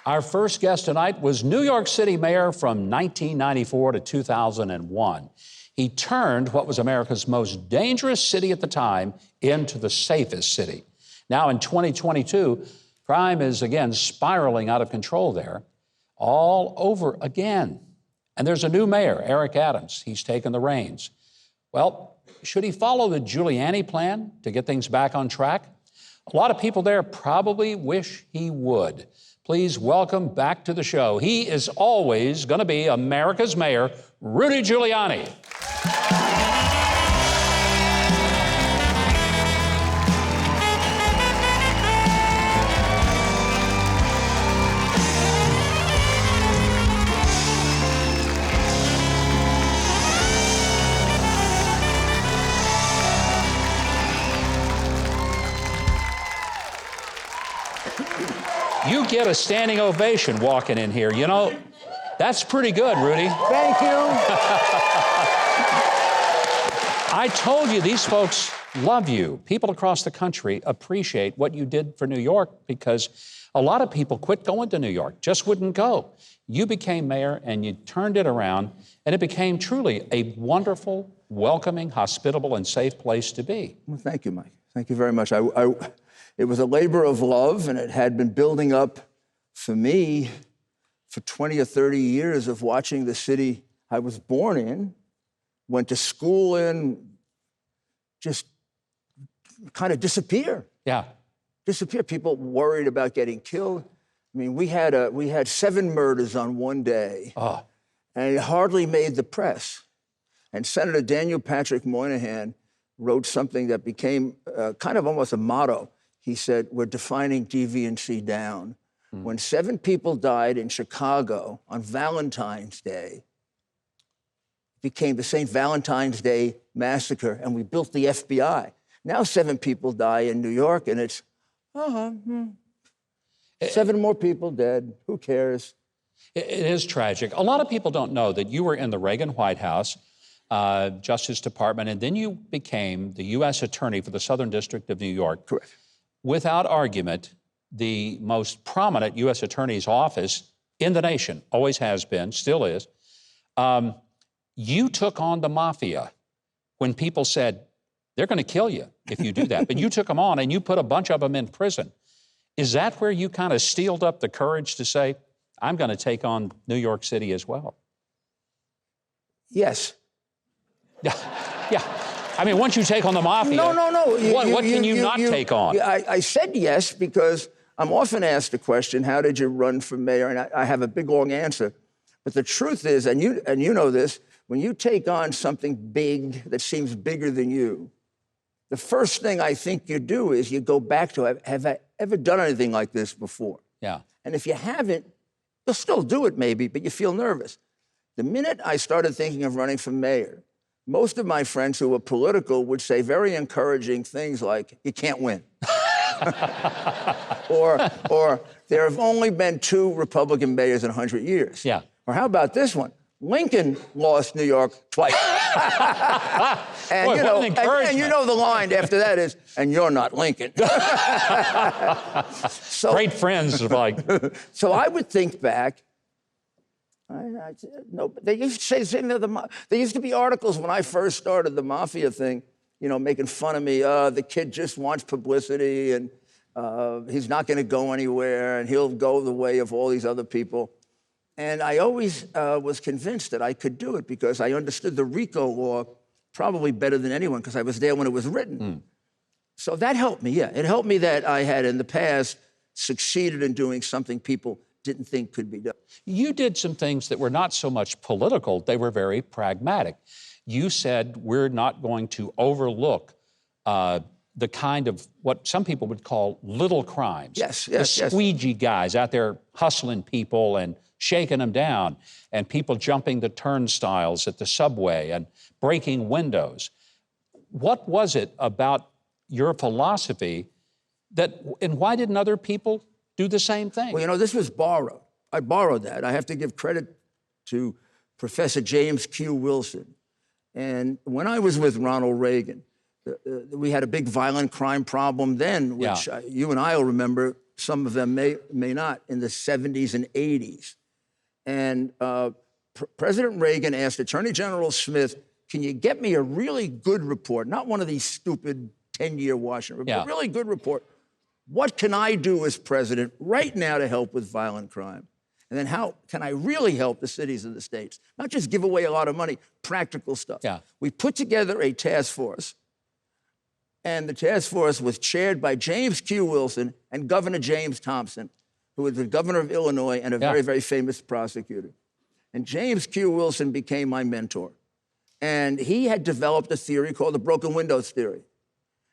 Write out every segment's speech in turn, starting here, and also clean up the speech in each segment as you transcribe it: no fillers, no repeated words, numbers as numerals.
Our first guest tonight was New York City mayor from 1994 to 2001. He turned what was America's most dangerous city at the time into the safest city. Now in 2022, crime is again spiraling out of control there, all over again. And there's a new mayor, Eric Adams. He's taken the reins. Well, should he follow the Giuliani plan to get things back on track? A lot of people there probably wish he would. Please welcome back to the show. He is always going to be America's mayor, Rudy Giuliani. You get a standing ovation walking in here. You know, that's pretty good, Rudy. Thank you. I told you these folks love you. People across the country appreciate what you did for New York because a lot of people quit going to New York, just wouldn't go. You became mayor and you turned it around, and it became truly a wonderful, welcoming, hospitable, and safe place to be. Well, thank you, Mike. Thank you very much. It was a labor of love, and it had been building up for me for 20 or 30 years of watching the city I was born in, went to school in, just kind of disappear. Yeah. Disappear. People worried about getting killed. I mean, we had 7 murders on one day, and it hardly made the press. And Senator Daniel Patrick Moynihan wrote something that became kind of almost a motto. He said, we're defining deviancy down. When 7 people died in Chicago on Valentine's Day, it became the St. Valentine's Day Massacre, and we built the FBI. Now 7 people die in New York, and it's, 7 more people dead. Who cares? It is tragic. A lot of people don't know that you were in the Reagan White House, Justice Department, and then you became the U.S. Attorney for the Southern District of New York. Correct. Without argument, the most prominent U.S. Attorney's office in the nation, always has been, still is. You took on the mafia when people said, they're going to kill you if you do that. But you took them on and you put a bunch of them in prison. Is that where you kind of steeled up the courage to say, I'm going to take on New York City as well? Yes. Yeah. I mean, once you take on the mafia, no. What can you not take on? I said yes because I'm often asked the question, how did you run for mayor? And I have a big, long answer. But the truth is, and you know this, when you take on something big that seems bigger than you, the first thing I think you do is you go back to, have I ever done anything like this before? Yeah. And if you haven't, you'll still do it maybe, but you feel nervous. The minute I started thinking of running for mayor, most of my friends who were political would say very encouraging things like, you can't win. or there have only been 2 Republican mayors in 100 years. Yeah. Or how about this one? Lincoln lost New York twice. And, Boy, and you know the line after that is, and you're not Lincoln. So, great friends, like. So I would think back. No, they used to say there used to be articles when I first started the mafia thing, making fun of me. The kid just wants publicity, and he's not going to go anywhere, and he'll go the way of all these other people. And I always was convinced that I could do it because I understood the RICO law probably better than anyone because I was there when it was written. So that helped me, yeah. It helped me that I had in the past succeeded in doing something people didn't think could be done. You did some things that were not so much political, they were very pragmatic. You said we're not going to overlook the kind of what some people would call little crimes. Yes. The squeegee guys out there hustling people and shaking them down, and people jumping the turnstiles at the subway and breaking windows. What was it about your philosophy and why didn't other people do the same thing? Well, this was borrowed. I borrowed that. I have to give credit to Professor James Q. Wilson. And when I was with Ronald Reagan, we had a big violent crime problem then, which you and I will remember some of them may not, in the 70s and 80s. And President Reagan asked Attorney General Smith, can you get me a really good report, not one of these stupid 10-year Washington reports, a really good report. What can I do as president right now to help with violent crime? And then how can I really help the cities and the states? Not just give away a lot of money, practical stuff. Yeah. We put together a task force, and the task force was chaired by James Q. Wilson and Governor James Thompson, who was the governor of Illinois and a very, very famous prosecutor. And James Q. Wilson became my mentor. And he had developed a theory called the broken windows theory.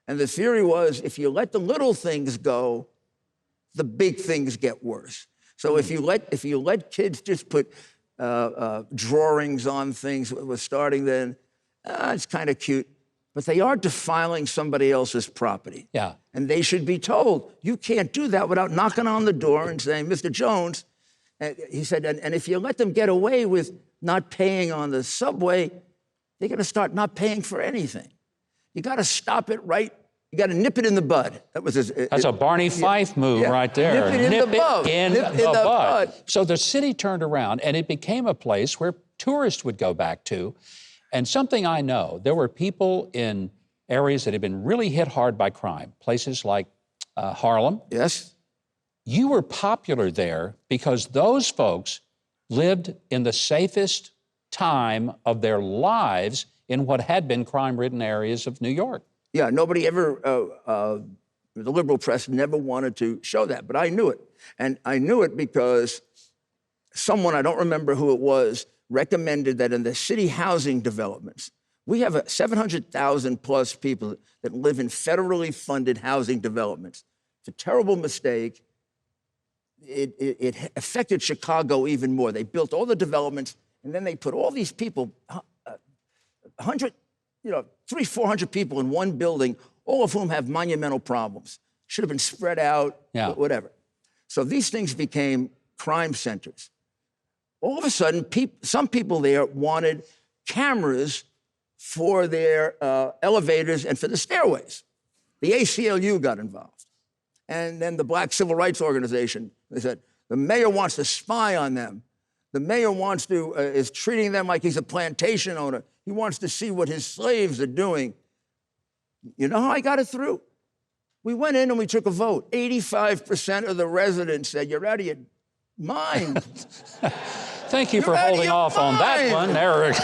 And the theory was, if you let the little things go, the big things get worse. So if you let kids just put drawings on things, we're starting then, it's kind of cute, but they are defiling somebody else's property. Yeah. And they should be told, you can't do that without knocking on the door and saying, Mr. Jones, and he said, and if you let them get away with not paying on the subway, they're going to start not paying for anything. You got to stop it right. You got to nip it in the bud. That was That's a Barney Fife move right there. Nip it in the bud. In the bud. So the city turned around, and it became a place where tourists would go back to. And something I know, there were people in areas that had been really hit hard by crime, places like Harlem. Yes. You were popular there because those folks lived in the safest time of their lives in what had been crime-ridden areas of New York. Yeah, nobody ever, the liberal press never wanted to show that, but I knew it. And I knew it because someone, I don't remember who it was, recommended that in the city housing developments, we have 700,000 plus people that live in federally funded housing developments. It's a terrible mistake. It affected Chicago even more. They built all the developments, and then they put all these people, 300-400 people in one building, all of whom have monumental problems. Should have been spread out, whatever. So these things became crime centers. All of a sudden, some people there wanted cameras for their elevators and for the stairways. The ACLU got involved. And then the Black Civil Rights Organization, they said, the mayor wants to spy on them. The mayor is treating them like he's a plantation owner. He wants to see what his slaves are doing. You know how I got it through? We went in and we took a vote. 85% of the residents said, you're out of your mind. Thank you for holding off on that one, Eric.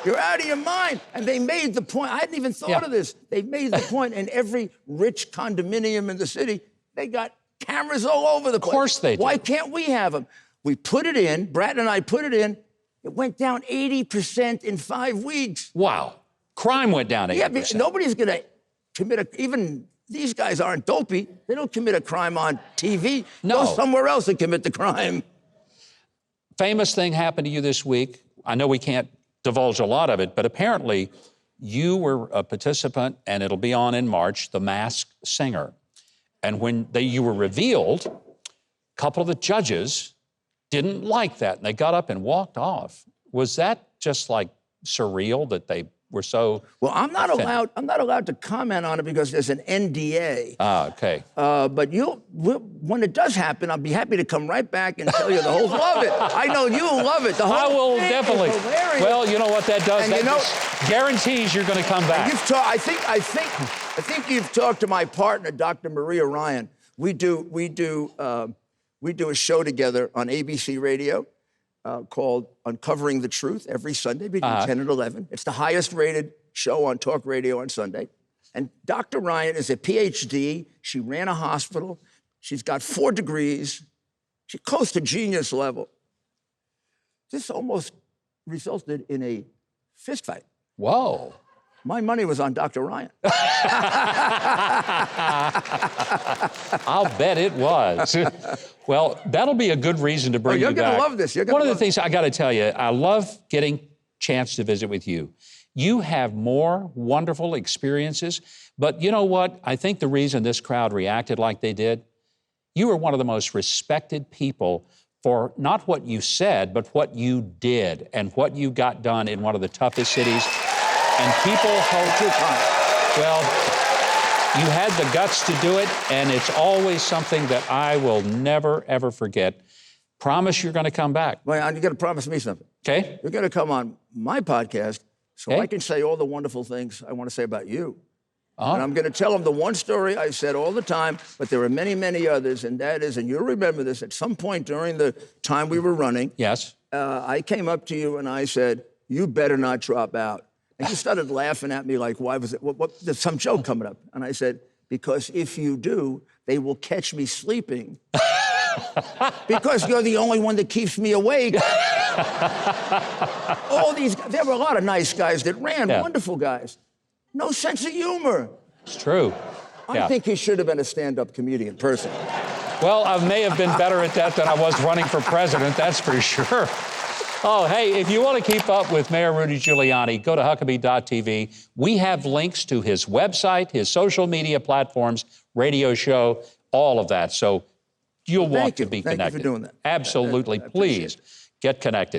You're out of your mind. And they made the point. I hadn't even thought of this. They made the point in every rich condominium in the city, they got cameras all over the place. Of course they do. Why can't we have them? We put it in. Brad and I put it in. It went down 80% in 5 weeks. Wow. Crime went down 80%. Yeah, but nobody's going to commit even these guys aren't dopey. They don't commit a crime on TV. No. Go somewhere else and commit the crime. Famous thing happened to you this week. I know we can't divulge a lot of it, but apparently you were a participant, and it'll be on in March, The Masked Singer. And when you were revealed, a couple of the judges didn't like that, and they got up and walked off. Was that just like surreal that they were so? Well, I'm not allowed to comment on it because there's an NDA. Ah, okay. But when it does happen, I'll be happy to come right back and tell you the whole love it. I know you'll love it. The whole I will thing definitely. is hilarious. Well, you know what that does? And That just guarantees you're going to come back. I think you've talked to my partner, Dr. Maria Ryan. We do a show together on ABC Radio called Uncovering the Truth every Sunday between 10 and 11. It's the highest rated show on talk radio on Sunday. And Dr. Ryan is a PhD. She ran a hospital. She's got 4 degrees. She's close to genius level. This almost resulted in a fist fight. Whoa. My money was on Dr. Ryan. I'll bet it was. Well, that'll be a good reason to bring you back. You're going to love this. One of the things I got to tell you, I love getting a chance to visit with you. You have more wonderful experiences, but you know what? I think the reason this crowd reacted like they did, you were one of the most respected people for not what you said, but what you did and what you got done in one of the toughest cities. And people hope, well, You had the guts to do it, and it's always something that I will never, ever forget. Promise you're going to come back. Well, you got to promise me something. Okay? You're going to come on my podcast so Okay. I can say all the wonderful things I want to say about you. Uh-huh. And I'm going to tell them the one story I said all the time, but there are many, many others, and that is, and you'll remember this, at some point during the time we were running, Yes. I came up to you and I said, you better not drop out. And you started laughing at me like, why was it? There's some joke coming up. And I said, because if you do, they will catch me sleeping. Because you're the only one that keeps me awake. All these guys, there were a lot of nice guys that ran, wonderful guys. No sense of humor. It's true. I think he should have been a stand-up comedian person. Well, I may have been better at that than I was running for president, that's for sure. Oh, hey, if you want to keep up with Mayor Rudy Giuliani, go to Huckabee.tv. We have links to his website, his social media platforms, radio show, all of that. So you'll want to be connected. Thank you for doing that. Absolutely. Please get connected.